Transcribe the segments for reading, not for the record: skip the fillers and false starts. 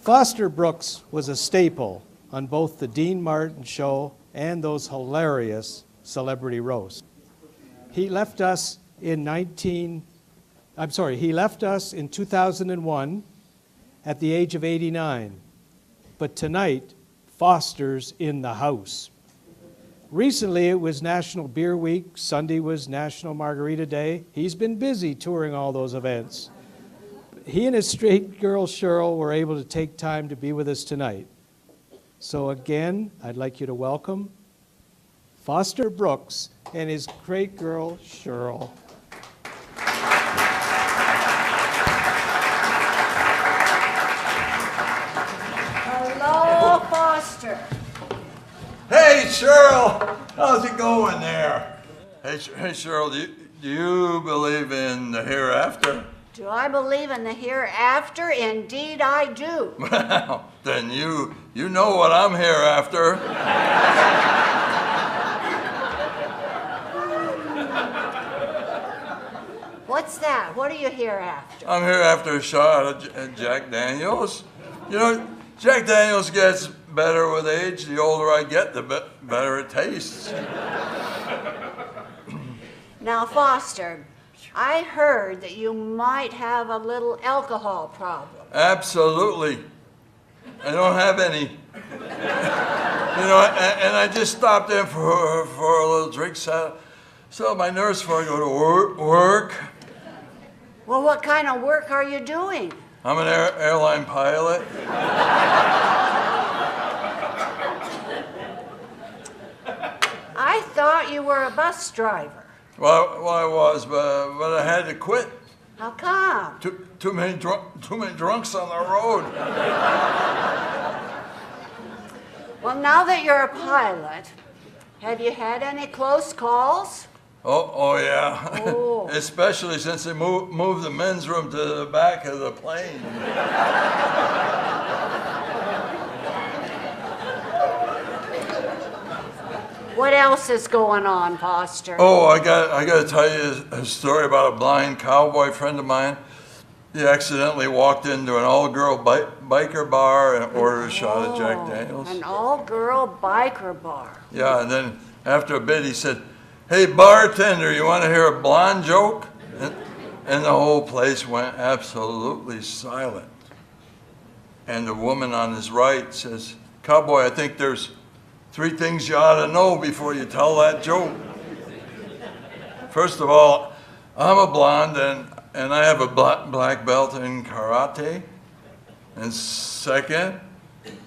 Foster Brooks was a staple on both the Dean Martin show and those hilarious celebrity roasts. He left us in 2001 at the age of 89. But tonight, Foster's in the house. Recently, it was National Beer Week. Sunday was National Margarita Day. He's been busy touring all those events. He and his straight girl, Shirl, were able to take time to be with us tonight. So again, I'd like you to welcome Foster Brooks and his great girl, Shirl. Hello, Foster. Hey, Shirl, how's it going there? Hey, Shirl, do you believe in the hereafter? Do I believe in the hereafter? Indeed, I do. Well, then you know what I'm hereafter. What's that? What are you hereafter? I'm hereafter a shot at Jack Daniels. You know, Jack Daniels gets better with age. The older I get, the better it tastes. Now, Foster, I heard that you might have a little alcohol problem. Absolutely. I don't have any. You know, and I just stopped in for a little drink. So my nurse before I go to work. Well, what kind of work are you doing? I'm an airline pilot. I thought you were a bus driver. Well, I was, but I had to quit. How come? Too many drunks on the road. Well, now that you're a pilot, have you had any close calls? Oh yeah. Oh. Especially since they moved the men's room to the back of the plane. What else is going on, Foster? Oh, I got to tell you a story about a blind cowboy friend of mine. He accidentally walked into an all-girl biker bar and ordered a shot of Jack Daniels. An all-girl biker bar. Yeah, and then after a bit he said, "Hey, bartender, you want to hear a blonde joke?" And the whole place went absolutely silent. And the woman on his right says, "Cowboy, I think there's 3 things you ought to know before you tell that joke. First of all, I'm a blonde and I have a black belt in karate. And second,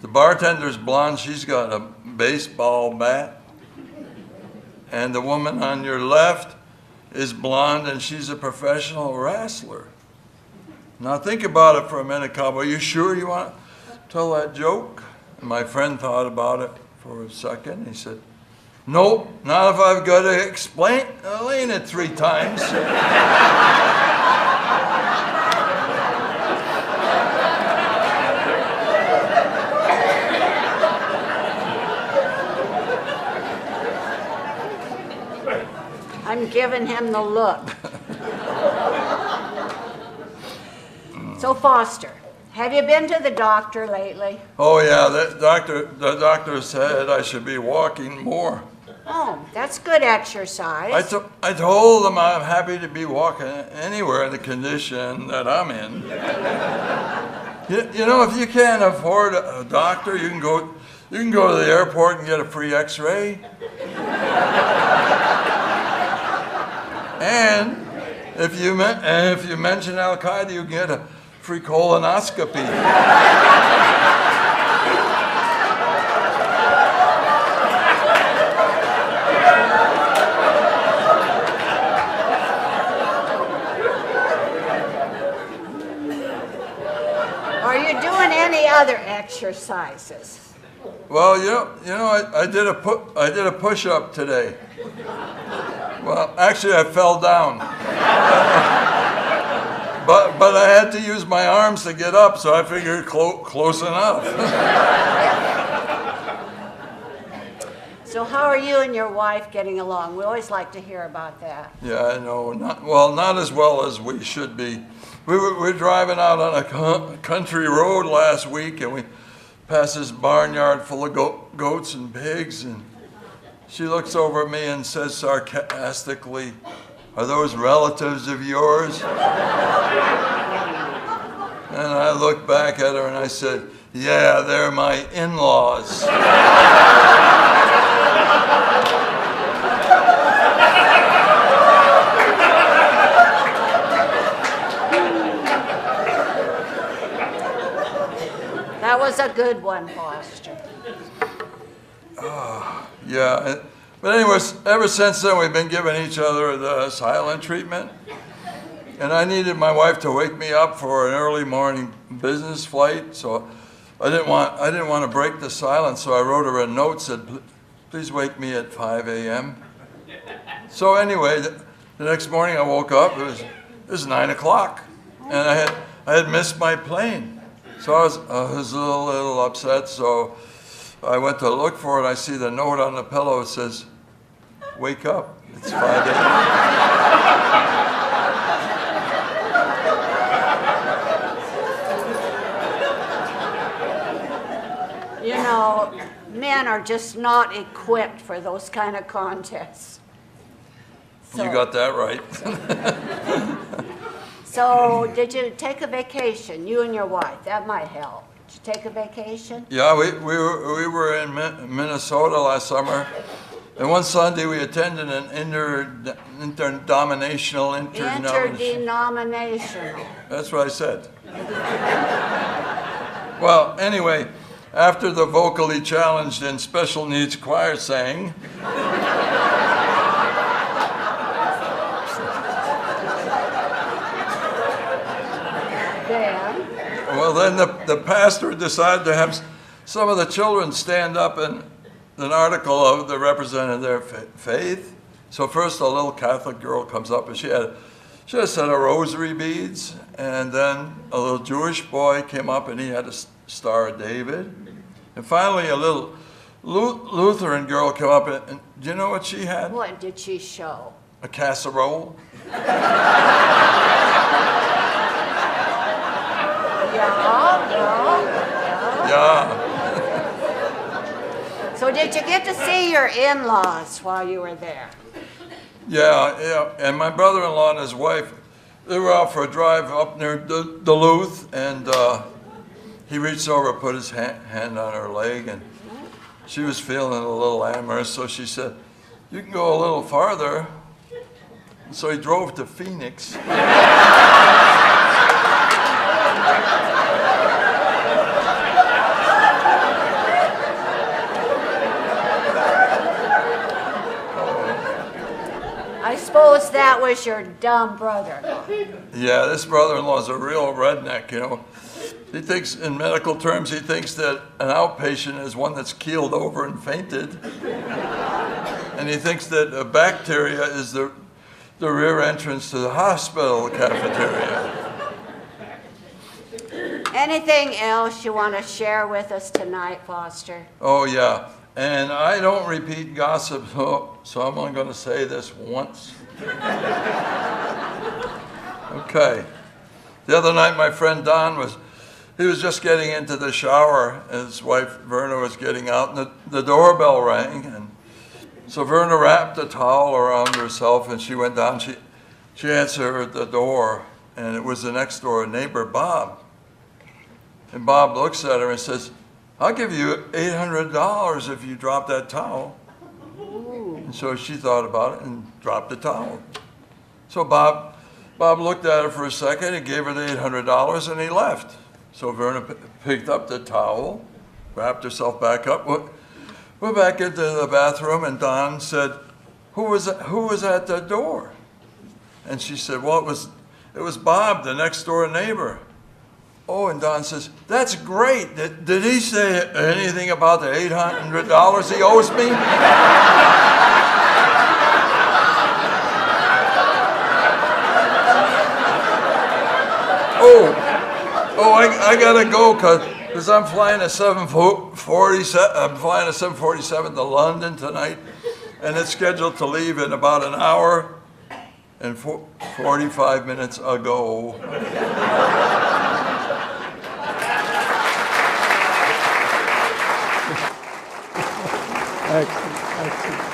the bartender's blonde, she's got a baseball bat. And the woman on your left is blonde and she's a professional wrestler. Now think about it for a minute, cowboy. You sure you want to tell that joke?" And my friend thought about it for a second. He said, "Nope, not if I've got to explain it 3 times." I'm giving him the look. So, Foster, have you been to the doctor lately? Oh yeah, the doctor said I should be walking more. Oh, that's good exercise. I told him I'm happy to be walking anywhere in the condition that I'm in. You know, if you can't afford a doctor, you can go to the airport and get a free X-ray. And if you mention Al-Qaeda, you can get a free colonoscopy. Are you doing any other exercises? Well, you know, I did a push-up today. Well, actually, I fell down. But I had to use my arms to get up, so I figured close enough. So how are you and your wife getting along? We always like to hear about that. Yeah, I know. Not as well as we should be. We were driving out on a country road last week, and we passed this barnyard full of goats and pigs, and she looks over at me and says sarcastically, "Are those relatives of yours?" And I looked back at her and I said, "Yeah, they're my in-laws." That was a good one, Foster. Yeah, but anyways, ever since then we've been giving each other the silent treatment. And I needed my wife to wake me up for an early morning business flight, so I didn't want to break the silence, so I wrote her a note, said, "Please wake me at 5 a.m." So anyway, the next morning I woke up, it was 9 o'clock, and I had missed my plane. So I was a little upset, so I went to look for it. I see the note on the pillow. It says, "Wake up, it's 5 a.m." You know, men are just not equipped for those kind of contests. You got that right. So did you take a vacation, you and your wife? That might help. Did you take a vacation? Yeah, we were in Minnesota last summer, and one Sunday we attended an interdenominational. Interdenominational. That's what I said. Well, anyway, after the vocally challenged and special needs choir sang, then the pastor decided to have some of the children stand up in an article of that represented their faith. So first a little Catholic girl comes up, and she had a set of rosary beads, and then a little Jewish boy came up and he had a Star of David. And finally a little Lutheran girl came up, and do you know what she had? What did she show? A casserole. Yeah. So did you get to see your in-laws while you were there? Yeah. And my brother-in-law and his wife, they were out for a drive up near Duluth, and he reached over and put his hand on her leg, and she was feeling a little amorous, so she said, "You can go a little farther." And so he drove to Phoenix. I suppose that was your dumb brother. Yeah, this brother-in-law is a real redneck, you know. He thinks, in medical terms, he thinks that an outpatient is one that's keeled over and fainted. And he thinks that a bacteria is the rear entrance to the hospital cafeteria. Anything else you want to share with us tonight, Foster? Oh, yeah. And I don't repeat gossip, so I'm only going to say this once. Okay. The other night, my friend Don was just getting into the shower. His wife, Verna, was getting out, and the doorbell rang. And so Verna wrapped a towel around herself, and she went down. She answered the door, and it was the next door neighbor, Bob. And Bob looks at her and says, "I'll give you $800 if you drop that towel." Ooh. And so she thought about it and dropped the towel. So Bob looked at her for a second and gave her the $800, and he left. So Verna picked up the towel, wrapped herself back up, went back into the bathroom, and Don said, who was at the door?" And she said, "Well, it was Bob, the next door neighbor." Oh, and Don says, "That's great. Did he say anything about the $800 he owes me?" Oh, I gotta go, 'cause Because I'm flying a 747. I'm flying a 747 to London tonight, and it's scheduled to leave in about an hour and 45 minutes ago. Excellent, excellent.